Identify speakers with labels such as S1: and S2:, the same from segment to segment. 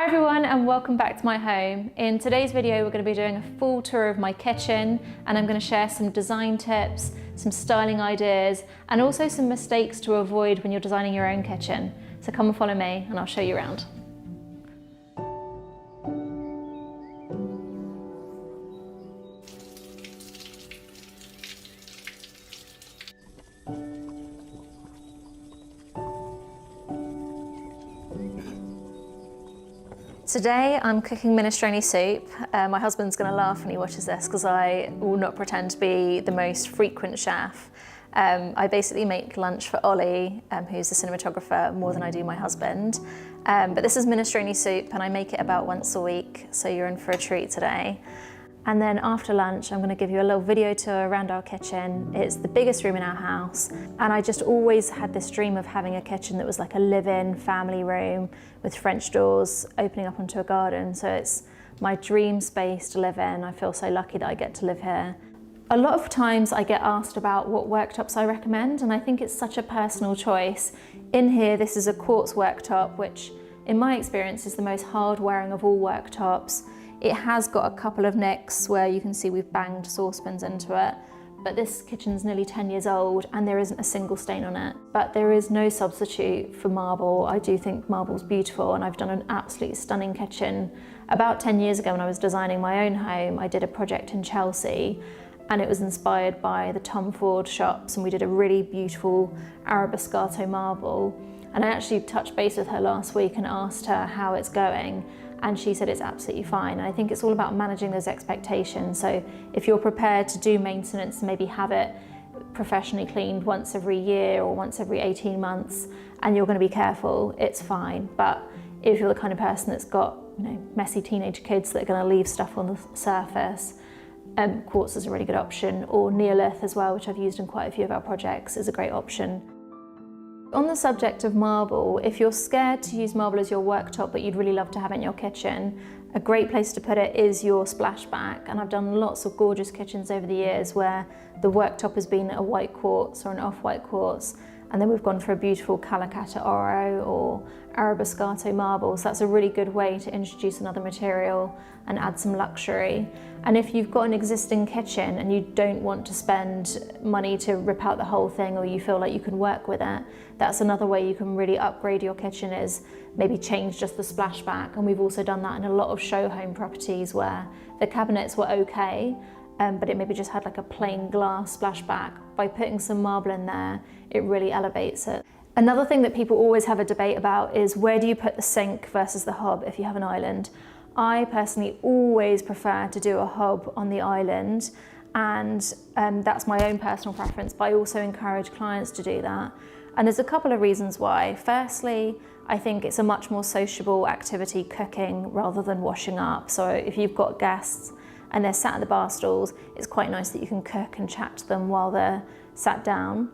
S1: everyone and welcome back to my home. In today's video we're going to be doing a full tour of my kitchen and I'm going to share some design tips, some styling ideas and also some mistakes to avoid when you're designing your own kitchen. So come and follow me and I'll show you around. Today I'm cooking minestrone soup. My husband's going to laugh when he watches this because I will not pretend to be the most frequent chef. I basically make lunch for Ollie, who's the cinematographer, more than I do my husband. But this is minestrone soup and I make it about once a week, so you're in for a treat today. And then after lunch, I'm going to give you a little video tour around our kitchen. It's the biggest room in our house. And I just always had this dream of having a kitchen that was like a live-in family room with French doors opening up onto a garden. So it's my dream space to live in. I feel so lucky that I get to live here. A lot of times I get asked about what worktops I recommend, and I think it's such a personal choice. In here, this is a quartz worktop, which in my experience is the most hard-wearing of all worktops. It has got a couple of nicks where you can see we've banged saucepans into it, but this kitchen's nearly 10 years old and there isn't a single stain on it. But there is no substitute for marble. I do think marble's beautiful and I've done an absolutely stunning kitchen. About 10 years ago when I was designing my own home, I did a project in Chelsea and it was inspired by the Tom Ford shops, and we did a really beautiful Arabescato marble. And I actually touched base with her last week and asked her how it's going. And she said it's absolutely fine. And I think it's all about managing those expectations. So if you're prepared to do maintenance, maybe have it professionally cleaned once every year or once every 18 months, and you're going to be careful, it's fine. But if you're the kind of person that's got, messy teenage kids that are going to leave stuff on the surface, quartz is a really good option, or neolith as well, which I've used in quite a few of our projects, is a great option. On the subject of marble, if you're scared to use marble as your worktop but you'd really love to have it in your kitchen, a great place to put it is your splashback. And I've done lots of gorgeous kitchens over the years where the worktop has been a white quartz or an off-white quartz, and then we've gone for a beautiful Calacatta Oro or Arabescato marble. So that's a really good way to introduce another material and add some luxury. And if you've got an existing kitchen and you don't want to spend money to rip out the whole thing, or you feel like you can work with it, that's another way you can really upgrade your kitchen, is maybe change just the splashback. And we've also done that in a lot of show home properties where the cabinets were okay, but it maybe just had like a plain glass splashback. By putting some marble in there, it really elevates it. Another thing that people always have a debate about is where do you put the sink versus the hob if you have an island. I personally always prefer to do a hob on the island, and that's my own personal preference, but I also encourage clients to do that. And there's a couple of reasons why. Firstly, I think it's a much more sociable activity, cooking rather than washing up. So if you've got guests and they're sat at the bar stools, it's quite nice that you can cook and chat to them while they're sat down.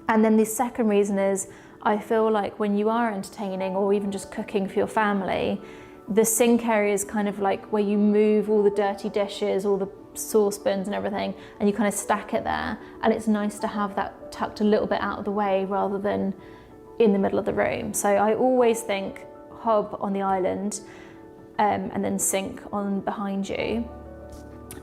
S1: And then the second reason is I feel like when you are entertaining or even just cooking for your family, the sink area is kind of like where you move all the dirty dishes, all the saucepans and everything, and you kind of stack it there. And it's nice to have that tucked a little bit out of the way rather than in the middle of the room. So I always think hob on the island, and then sink on behind you.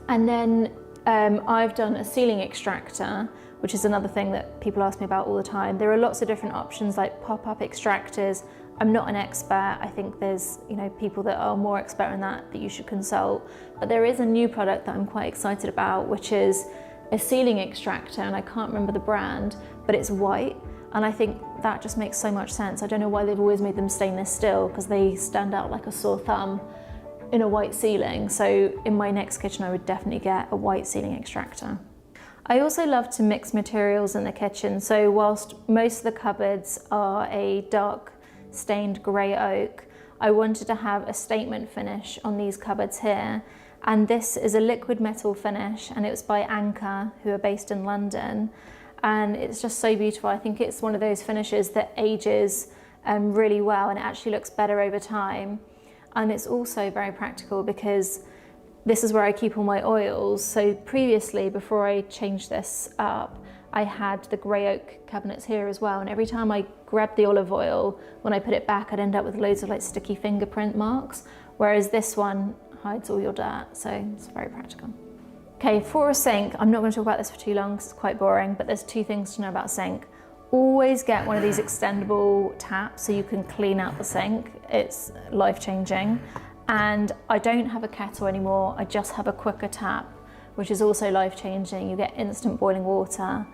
S1: And then I've done a ceiling extractor, which is another thing that people ask me about all the time. There are lots of different options like pop-up extractors. I'm not an expert. I think there's people that are more expert in that you should consult. But there is a new product that I'm quite excited about, which is a ceiling extractor, and I can't remember the brand, but it's white. And I think that just makes so much sense. I don't know why they've always made them stainless steel, because they stand out like a sore thumb in a white ceiling. So in my next kitchen, I would definitely get a white ceiling extractor. I also love to mix materials in the kitchen. So whilst most of the cupboards are a dark stained grey oak, I wanted to have a statement finish on these cupboards here. And this is a liquid metal finish, and it was by Anchor, who are based in London. And it's just so beautiful. I think it's one of those finishes that ages really well and it actually looks better over time. And it's also very practical because this is where I keep all my oils. So previously, before I changed this up, I had the grey oak cabinets here as well, and every time I grabbed the olive oil, when I put it back, I'd end up with loads of like sticky fingerprint marks, whereas this one hides all your dirt, so it's very practical. Okay, for a sink, I'm not going to talk about this for too long because it's quite boring, but there's 2 things to know about a sink. Always get one of these extendable taps so you can clean out the sink. It's life-changing. And I don't have a kettle anymore, I just have a quicker tap, which is also life-changing. You get instant boiling water,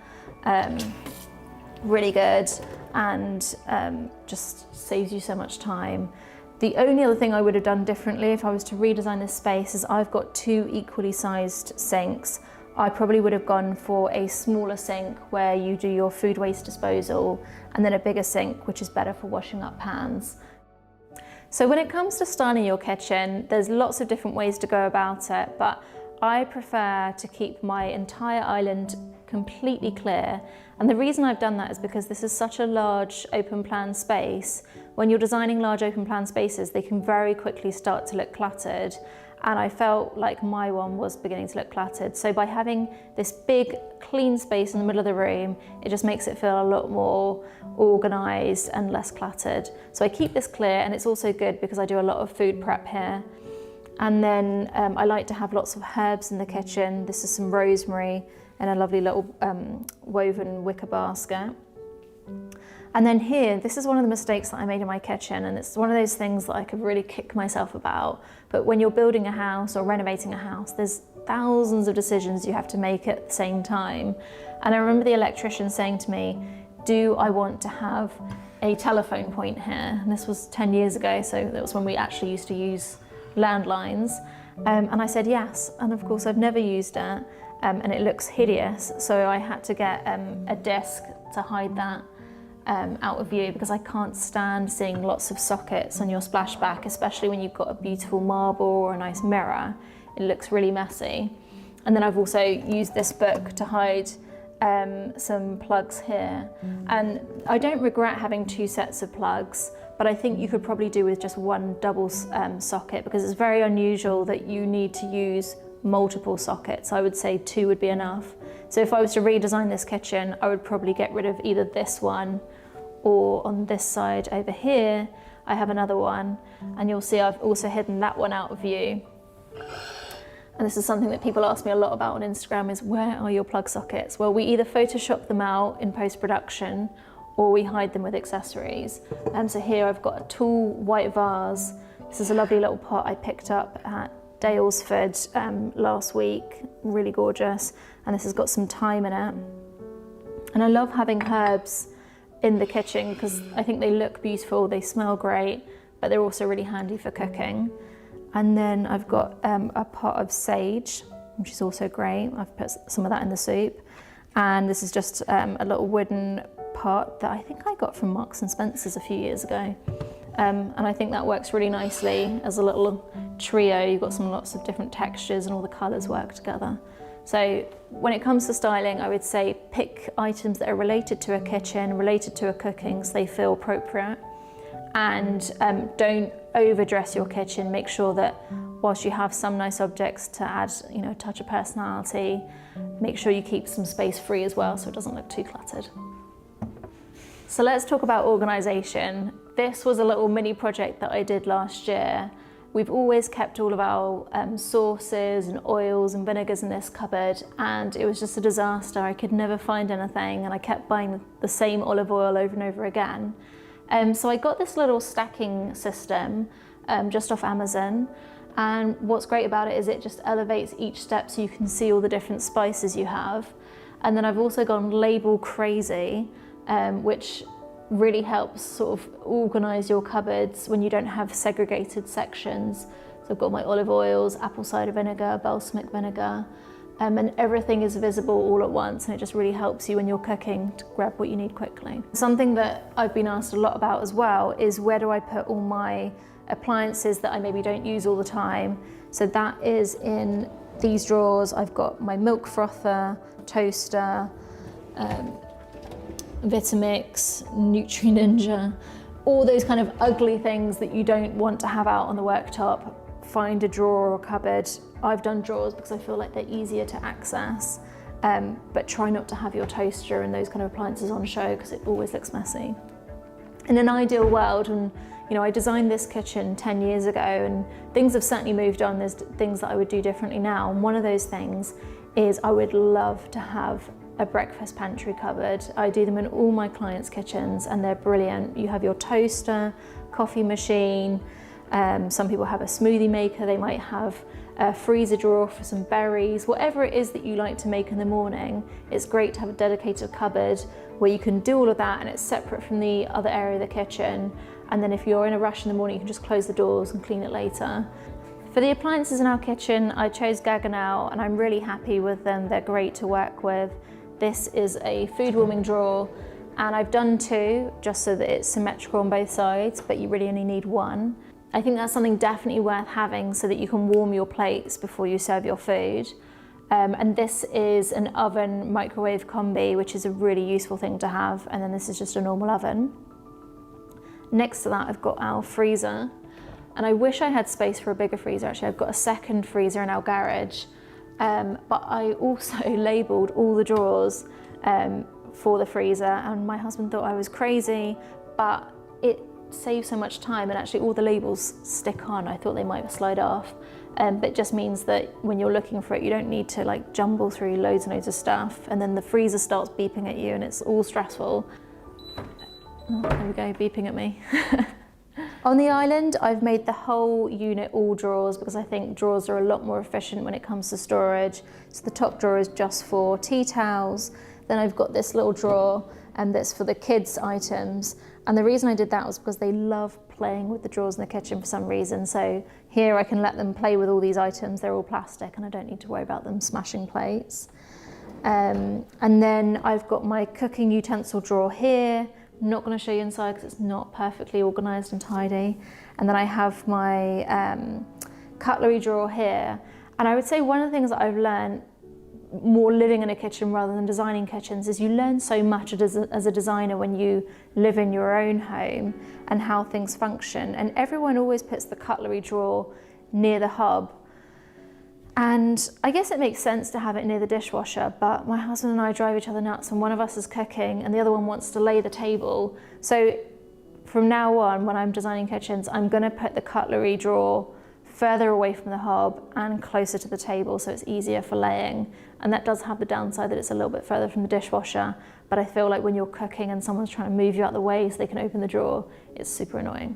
S1: really good, and just saves you so much time. The only other thing I would have done differently if I was to redesign this space is I've got 2 equally sized sinks. I probably would have gone for a smaller sink where you do your food waste disposal, and then a bigger sink which is better for washing up pans. So when it comes to styling your kitchen, there's lots of different ways to go about it, but I prefer to keep my entire island completely clear. And the reason I've done that is because this is such a large open plan space. When you're designing large open plan spaces, they can very quickly start to look cluttered. And I felt like my one was beginning to look cluttered. So by having this big clean space in the middle of the room, it just makes it feel a lot more organized and less cluttered. So I keep this clear, and it's also good because I do a lot of food prep here. And then I like to have lots of herbs in the kitchen. This is some rosemary in a lovely little woven wicker basket. And then here, this is one of the mistakes that I made in my kitchen, and it's one of those things that I could really kick myself about. But when you're building a house or renovating a house, there's thousands of decisions you have to make at the same time. And I remember the electrician saying to me, do I want to have a telephone point here? And this was 10 years ago, so that was when we actually used to use landlines. And I said yes, and of course I've never used it, and it looks hideous, so I had to get a disc to hide that out of view, because I can't stand seeing lots of sockets on your splashback, especially when you've got a beautiful marble or a nice mirror. It looks really messy. And then I've also used this book to hide some plugs here. And I don't regret having 2 sets of plugs, but I think you could probably do with just one double socket, because it's very unusual that you need to use multiple sockets. I would say 2 would be enough. So if I was to redesign this kitchen, I would probably get rid of either this one, or on this side over here, I have another one, and you'll see I've also hidden that one out of view. And this is something that people ask me a lot about on Instagram, is where are your plug sockets? Well, we either Photoshop them out in post-production, or we hide them with accessories. So here I've got a tall white vase. This is a lovely little pot I picked up at Dalesford last week, really gorgeous. And this has got some thyme in it. And I love having herbs in the kitchen because I think they look beautiful, they smell great, but they're also really handy for cooking. And then I've got a pot of sage, which is also great. I've put some of that in the soup. And this is just a little wooden pot that I think I got from Marks and Spencer's a few years ago. And I think that works really nicely as a little trio. You've got lots of different textures and all the colours work together. So when it comes to styling, I would say pick items that are related to a kitchen, related to a cooking, so they feel appropriate. And don't overdress your kitchen. Make sure that whilst you have some nice objects to add, a touch of personality, make sure you keep some space free as well so it doesn't look too cluttered. So let's talk about organisation. This was a little mini project that I did last year. We've always kept all of our sauces and oils and vinegars in this cupboard, and it was just a disaster. I could never find anything, and I kept buying the same olive oil over and over again. So I got this little stacking system just off Amazon, and what's great about it is it just elevates each step so you can see all the different spices you have. And then I've also gone label crazy, which really helps sort of organise your cupboards when you don't have segregated sections. So I've got my olive oils, apple cider vinegar, balsamic vinegar, and everything is visible all at once, and it just really helps you when you're cooking to grab what you need quickly. Something that I've been asked a lot about as well is where do I put all my appliances that I maybe don't use all the time. So that is in these drawers. I've got my milk frother, toaster, Vitamix, Nutri-Ninja, all those kind of ugly things that you don't want to have out on the worktop. Find a drawer or a cupboard. I've done drawers because I feel like they're easier to access. but try not to have your toaster and those kind of appliances on show because it always looks messy. In an ideal world, and I designed this kitchen 10 years ago and things have certainly moved on, there's things that I would do differently now, and one of those things is I would love to have a breakfast pantry cupboard. I do them in all my clients' kitchens and they're brilliant. You have your toaster, coffee machine, some people have a smoothie maker, they might have a freezer drawer for some berries, whatever it is that you like to make in the morning. It's great to have a dedicated cupboard where you can do all of that and it's separate from the other area of the kitchen. And then if you're in a rush in the morning, you can just close the doors and clean it later. For the appliances in our kitchen, I chose Gaggenau and I'm really happy with them. They're great to work with. This is a food warming drawer and I've done two just so that it's symmetrical on both sides, but you really only need one. I think that's something definitely worth having so that you can warm your plates before you serve your food. And this is an oven microwave combi, which is a really useful thing to have. And then this is just a normal oven. Next to that, I've got our freezer. And I wish I had space for a bigger freezer. Actually, I've got a second freezer in our garage. But I also labelled all the drawers for the freezer, and my husband thought I was crazy, but it saves so much time, and actually all the labels stick on. I thought they might slide off, but it just means that when you're looking for it, you don't need to like jumble through loads and loads of stuff, and then the freezer starts beeping at you and it's all stressful. Oh, there we go, beeping at me. On the island, I've made the whole unit all drawers because I think drawers are a lot more efficient when it comes to storage. So the top drawer is just for tea towels. Then I've got this little drawer and that's for the kids' items. And the reason I did that was because they love playing with the drawers in the kitchen for some reason. So here I can let them play with all these items. They're all plastic and I don't need to worry about them smashing plates. And then I've got my cooking utensil drawer here. I'm not going to show you inside because it's not perfectly organised and tidy. And then I have my cutlery drawer here. And I would say one of the things that I've learned more living in a kitchen rather than designing kitchens is you learn so much as a designer when you live in your own home and how things function. And everyone always puts the cutlery drawer near the hob. And I guess it makes sense to have it near the dishwasher, but my husband and I drive each other nuts and one of us is cooking and the other one wants to lay the table. So from now on, when I'm designing kitchens, I'm gonna put the cutlery drawer further away from the hob and closer to the table so it's easier for laying. And that does have the downside that it's a little bit further from the dishwasher, but I feel like when you're cooking and someone's trying to move you out the way so they can open the drawer, it's super annoying.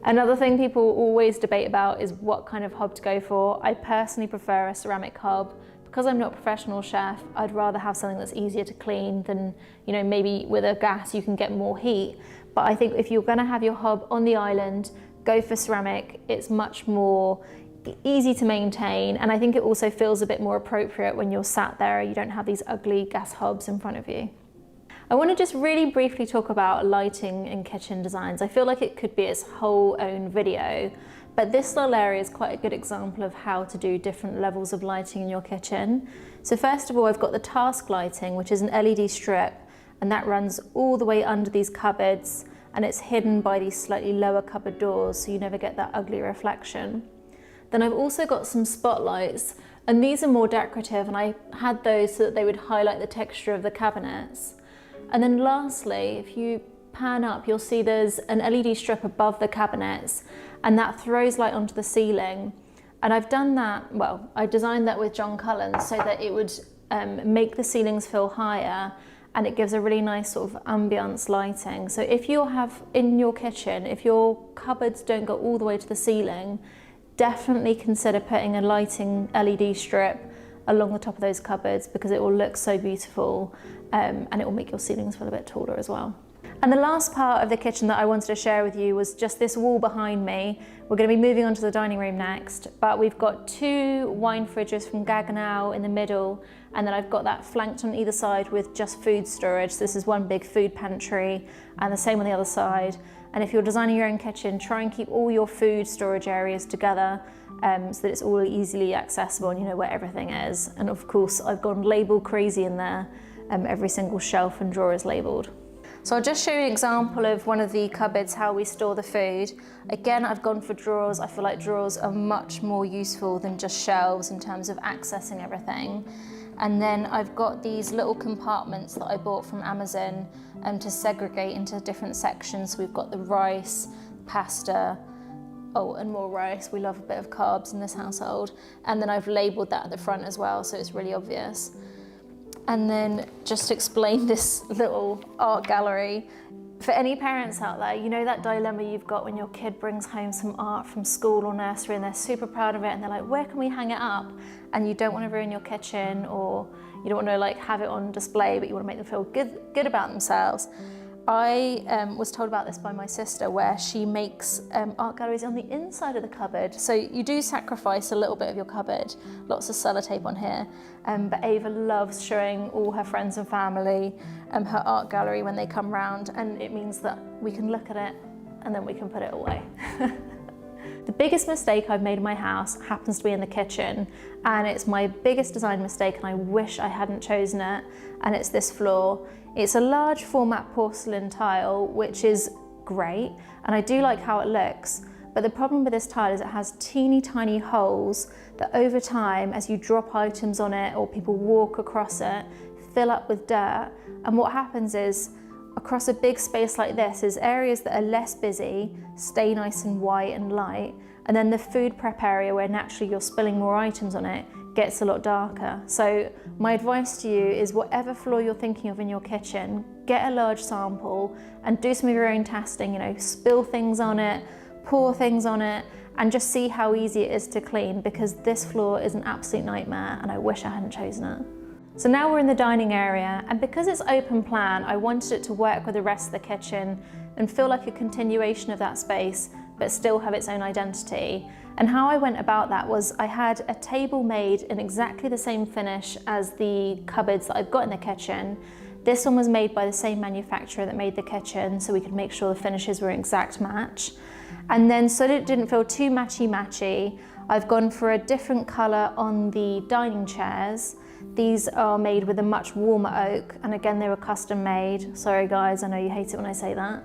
S1: Another thing people always debate about is what kind of hob to go for. I personally prefer a ceramic hob. Because I'm not a professional chef, I'd rather have something that's easier to clean than, maybe with a gas you can get more heat. But I think if you're gonna have your hob on the island, go for ceramic. It's much more easy to maintain, and I think it also feels a bit more appropriate when you're sat there. You don't have these ugly gas hobs in front of you. I want to just really briefly talk about lighting in kitchen designs. I feel like it could be its whole own video, but this little area is quite a good example of how to do different levels of lighting in your kitchen. So first of all, I've got the task lighting, which is an LED strip, and that runs all the way under these cupboards, and it's hidden by these slightly lower cupboard doors, so you never get that ugly reflection. Then I've also got some spotlights, and these are more decorative, and I had those so that they would highlight the texture of the cabinets. And then lastly, if you pan up, you'll see there's an LED strip above the cabinets, and that throws light onto the ceiling. And I've done that, I designed that with John Cullen so that it would make the ceilings feel higher, and it gives a really nice sort of ambience lighting. So if you have in your kitchen, if your cupboards don't go all the way to the ceiling, definitely consider putting a lighting LED strip along the top of those cupboards because it will look so beautiful, and it will make your ceilings feel a bit taller as well. And the last part of the kitchen that I wanted to share with you was just this wall behind me. We're going to be moving on to the dining room next, but we've got two wine fridges from Gaggenau in the middle, and then I've got that flanked on either side with just food storage. So this is one big food pantry, and the same on the other side. And if you're designing your own kitchen, try and keep all your food storage areas together so that it's all easily accessible and you know where everything is. And of course, I've gone label crazy in there. Every single shelf and drawer is labeled. So I'll just show you an example of one of the cupboards, how we store the food. Again, I've gone for drawers. I feel like drawers are much more useful than just shelves in terms of accessing everything. And then I've got these little compartments that I bought from Amazon to segregate into different sections. So we've got the rice, pasta, and more rice. We love a bit of carbs in this household. And then I've labelled that at the front as well, so it's really obvious. And then just to explain this little art gallery, for any parents out there, you know that dilemma you've got when your kid brings home some art from school or nursery and they're super proud of it and they're like, where can we hang it up? And you don't want to ruin your kitchen, or you don't want to like have it on display, but you want to make them feel good about themselves. I was told about this by my sister, where she makes art galleries on the inside of the cupboard. So you do sacrifice a little bit of your cupboard, lots of sellotape on here, but Ava loves showing all her friends and family her art gallery when they come round, and it means that we can look at it and then we can put it away. The biggest mistake I've made in my house happens to be in the kitchen, and it's my biggest design mistake, and I wish I hadn't chosen it, and it's this floor. It's a large format porcelain tile, which is great, and I do like how it looks, but the problem with this tile is it has teeny tiny holes that over time, as you drop items on it or people walk across it, fill up with dirt. And what happens is, across a big space like this, is areas that are less busy stay nice and white and light, and then the food prep area, where naturally you're spilling more items on it, gets a lot darker. So my advice to you is, whatever floor you're thinking of in your kitchen, get a large sample and do some of your own testing, you know, spill things on it, pour things on it, and just see how easy it is to clean, because this floor is an absolute nightmare and I wish I hadn't chosen it. So now we're in the dining area, and because it's open plan, I wanted it to work with the rest of the kitchen and feel like a continuation of that space, but still have its own identity. And how I went about that was, I had a table made in exactly the same finish as the cupboards that I've got in the kitchen. This one was made by the same manufacturer that made the kitchen, so we could make sure the finishes were an exact match. And then, so that it didn't feel too matchy-matchy, I've gone for a different colour on the dining chairs. These are made with a much warmer oak, and again, they were custom made. Sorry guys, I know you hate it when I say that.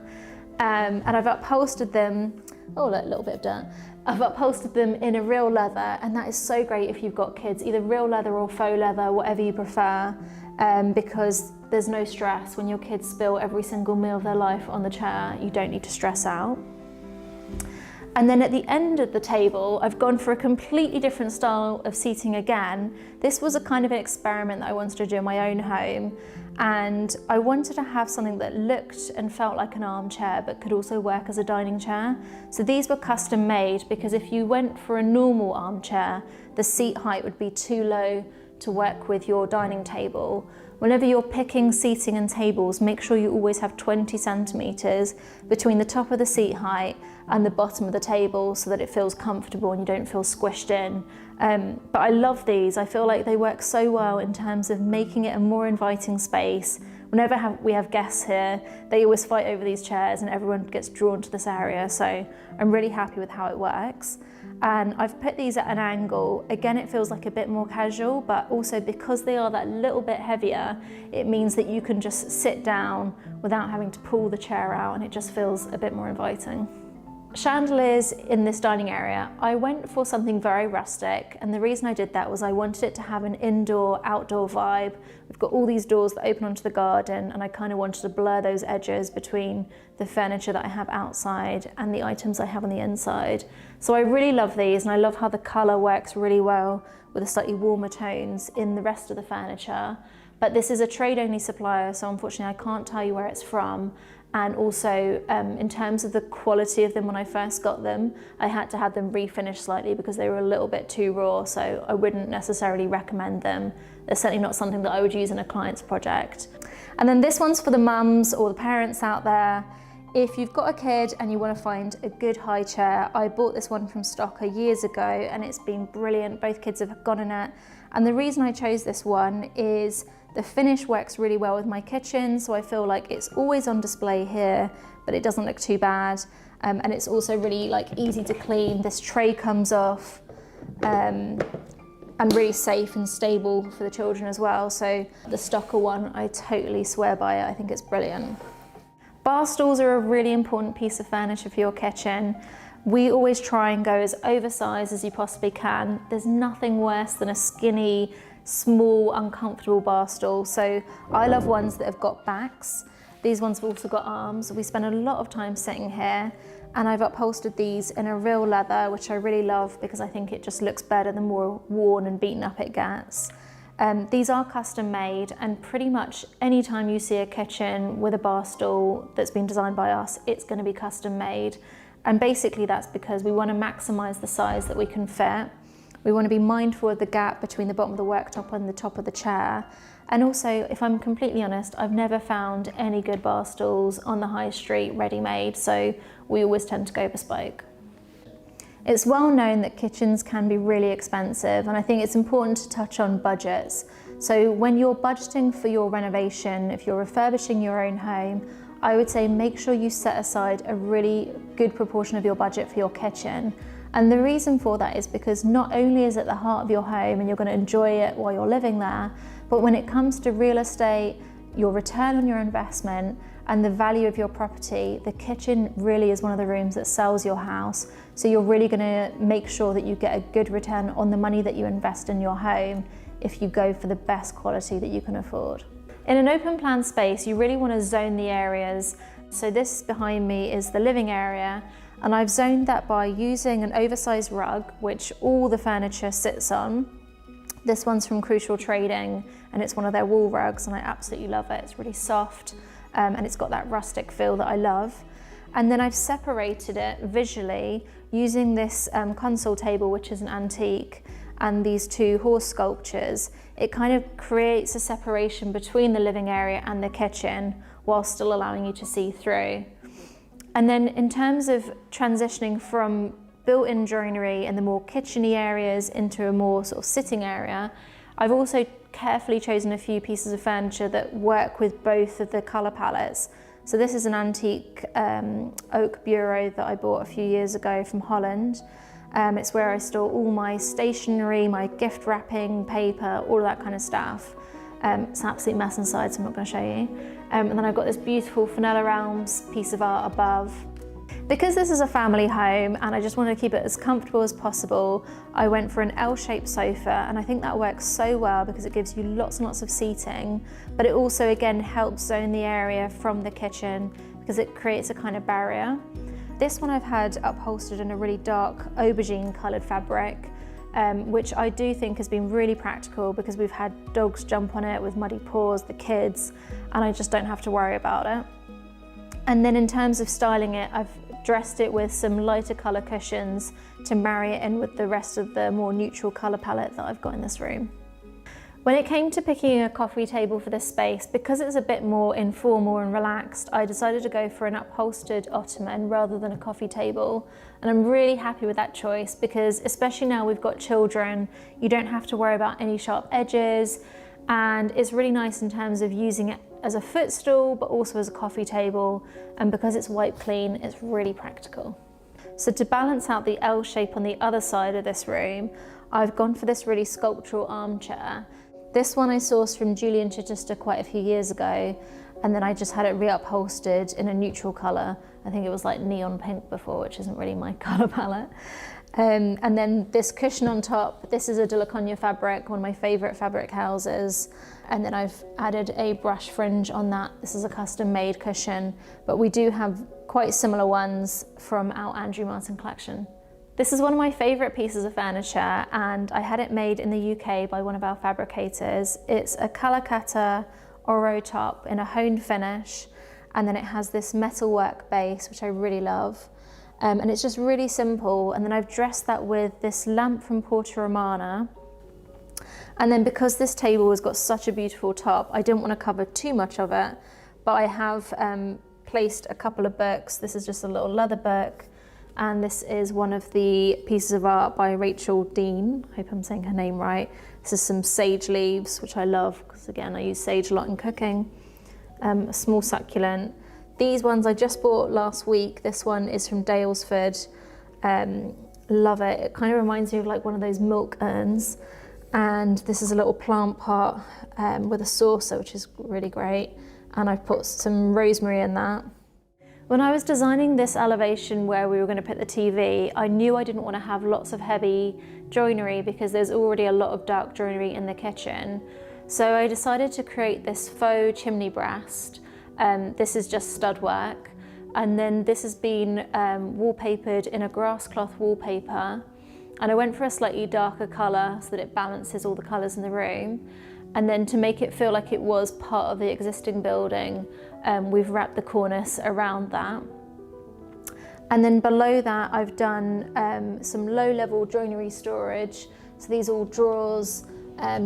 S1: And I've upholstered them, oh look, a little bit of dirt. I've upholstered them in a real leather, and that is so great if you've got kids, either real leather or faux leather, whatever you prefer, because there's no stress. When your kids spill every single meal of their life on the chair, you don't need to stress out. And then at the end of the table, I've gone for a completely different style of seating again. This was a kind of an experiment that I wanted to do in my own home. And I wanted to have something that looked and felt like an armchair, but could also work as a dining chair. So these were custom made, because if you went for a normal armchair, the seat height would be too low to work with your dining table. Whenever you're picking seating and tables, make sure you always have 20 centimetres between the top of the seat height and the bottom of the table, so that it feels comfortable and you don't feel squished in. But I love these. I feel like they work so well in terms of making it a more inviting space. Whenever we have guests here, they always fight over these chairs and everyone gets drawn to this area. So I'm really happy with how it works. And I've put these at an angle. Again, it feels like a bit more casual, but also because they are that little bit heavier, it means that you can just sit down without having to pull the chair out, and it just feels a bit more inviting. Chandeliers in this dining area, I went for something very rustic, and the reason I did that was I wanted it to have an indoor-outdoor vibe. We've got all these doors that open onto the garden, and I kind of wanted to blur those edges between the furniture that I have outside and the items I have on the inside. So I really love these, and I love how the colour works really well with the slightly warmer tones in the rest of the furniture. But this is a trade-only supplier, so unfortunately I can't tell you where it's from. And also, in terms of the quality of them when I first got them, I had to have them refinished slightly because they were a little bit too raw, so I wouldn't necessarily recommend them. They're certainly not something that I would use in a client's project. And then this one's for the mums or the parents out there. If you've got a kid and you want to find a good high chair, I bought this one from Stocker years ago and it's been brilliant. Both kids have gone in it. And the reason I chose this one is the finish works really well with my kitchen, so I feel like it's always on display here, but it doesn't look too bad. And it's also really easy to clean. This tray comes off, and really safe and stable for the children as well. So the Stocker one, I totally swear by it. I think it's brilliant. Bar stools are a really important piece of furniture for your kitchen. We always try and go as oversized as you possibly can. There's nothing worse than a skinny small, uncomfortable bar stool. So I love ones that have got backs. These ones have also got arms. We spend a lot of time sitting here, and I've upholstered these in a real leather, which I really love because I think it just looks better the more worn and beaten up it gets. These are custom made, and pretty much anytime you see a kitchen with a bar stool that's been designed by us, it's going to be custom made. And basically that's because we want to maximize the size that we can fit. We want to be mindful of the gap between the bottom of the worktop and the top of the chair. And also, if I'm completely honest, I've never found any good bar stools on the high street ready-made, so we always tend to go bespoke. It's well known that kitchens can be really expensive, and I think it's important to touch on budgets. So when you're budgeting for your renovation, if you're refurbishing your own home, I would say make sure you set aside a really good proportion of your budget for your kitchen. And the reason for that is because not only is it the heart of your home and you're going to enjoy it while you're living there, but when it comes to real estate, your return on your investment and the value of your property, the kitchen really is one of the rooms that sells your house. So you're really going to make sure that you get a good return on the money that you invest in your home if you go for the best quality that you can afford. In an open plan space, you really want to zone the areas. So this behind me is the living area, and I've zoned that by using an oversized rug, which all the furniture sits on. This one's from Crucial Trading, and it's one of their wall rugs, and I absolutely love it. It's really soft, and it's got that rustic feel that I love. And then I've separated it visually using this console table, which is an antique, and these two horse sculptures. It kind of creates a separation between the living area and the kitchen while still allowing you to see through. And then in terms of transitioning from built-in joinery in the more kitcheny areas into a more sort of sitting area, I've also carefully chosen a few pieces of furniture that work with both of the colour palettes. So this is an antique oak bureau that I bought a few years ago from Holland. It's where I store all my stationery, my gift wrapping, paper, all of that kind of stuff. It's an absolute mess inside, so I'm not going to show you. And then I've got this beautiful Fenella Realms piece of art above. Because this is a family home and I just wanted to keep it as comfortable as possible, I went for an L-shaped sofa, and I think that works so well because it gives you lots and lots of seating, but it also again helps zone the area from the kitchen because it creates a kind of barrier. This one I've had upholstered in a really dark aubergine coloured fabric, which I do think has been really practical because we've had dogs jump on it with muddy paws, the kids, and I just don't have to worry about it. And then in terms of styling it, I've dressed it with some lighter colour cushions to marry it in with the rest of the more neutral colour palette that I've got in this room. When it came to picking a coffee table for this space, because it's a bit more informal and relaxed, I decided to go for an upholstered ottoman rather than a coffee table. And I'm really happy with that choice because especially now we've got children, you don't have to worry about any sharp edges, and it's really nice in terms of using it as a footstool but also as a coffee table, and because it's wipe clean, it's really practical. So to balance out the L shape on the other side of this room, I've gone for this really sculptural armchair. This one I sourced from Julian Chichester quite a few years ago, and then I just had it re-upholstered in a neutral colour. I think it was like neon pink before, which isn't really my colour palette. And then this cushion on top, this is a De La Cogne fabric, one of my favourite fabric houses. And then I've added a brush fringe on that. This is a custom made cushion, but we do have quite similar ones from our Andrew Martin collection. This is one of my favourite pieces of furniture, and I had it made in the UK by one of our fabricators. It's a Calacatta Oro top in a honed finish, and then it has this metalwork base, which I really love. And it's just really simple, and then I've dressed that with this lamp from Porta Romana. And then because this table has got such a beautiful top, I didn't want to cover too much of it, but I have placed a couple of books. This is just a little leather book, and this is one of the pieces of art by Rachel Dean. I hope I'm saying her name right. This is some sage leaves, which I love, because again, I use sage a lot in cooking. A small succulent. These ones I just bought last week. This one is from Dalesford. Love it. It kind of reminds me of like one of those milk urns. And this is a little plant pot with a saucer, which is really great. And I've put some rosemary in that. When I was designing this elevation where we were going to put the TV, I knew I didn't want to have lots of heavy joinery because there's already a lot of dark joinery in the kitchen. So I decided to create this faux chimney breast. This is just stud work. And then this has been wallpapered in a grass cloth wallpaper. And I went for a slightly darker colour so that it balances all the colours in the room. And then to make it feel like it was part of the existing building, we've wrapped the cornice around that. And then below that, I've done some low-level joinery storage. So these are all drawers,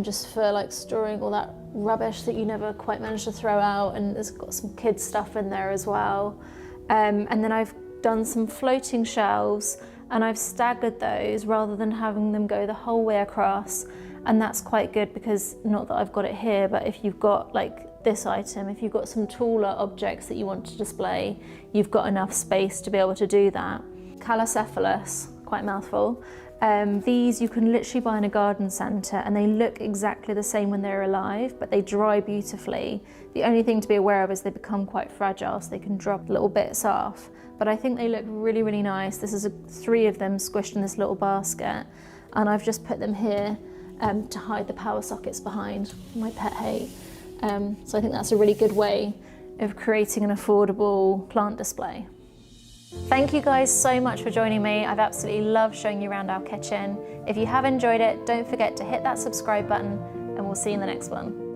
S1: just for like storing all that rubbish that you never quite manage to throw out. And there's got some kids' stuff in there as well. And then I've done some floating shelves, and I've staggered those rather than having them go the whole way across. And that's quite good because, not that I've got it here, but if you've got like this item, if you've got some taller objects that you want to display, you've got enough space to be able to do that. Calocephalus, quite a mouthful. These you can literally buy in a garden centre, and they look exactly the same when they're alive, but they dry beautifully. The only thing to be aware of is they become quite fragile, so they can drop little bits off. But I think they look really, really nice. This is 3 of them squished in this little basket, and I've just put them here to hide the power sockets behind. My pet hate. So I think that's a really good way of creating an affordable plant display. Thank you guys so much for joining me. I've absolutely loved showing you around our kitchen. If you have enjoyed it, don't forget to hit that subscribe button, and we'll see you in the next one.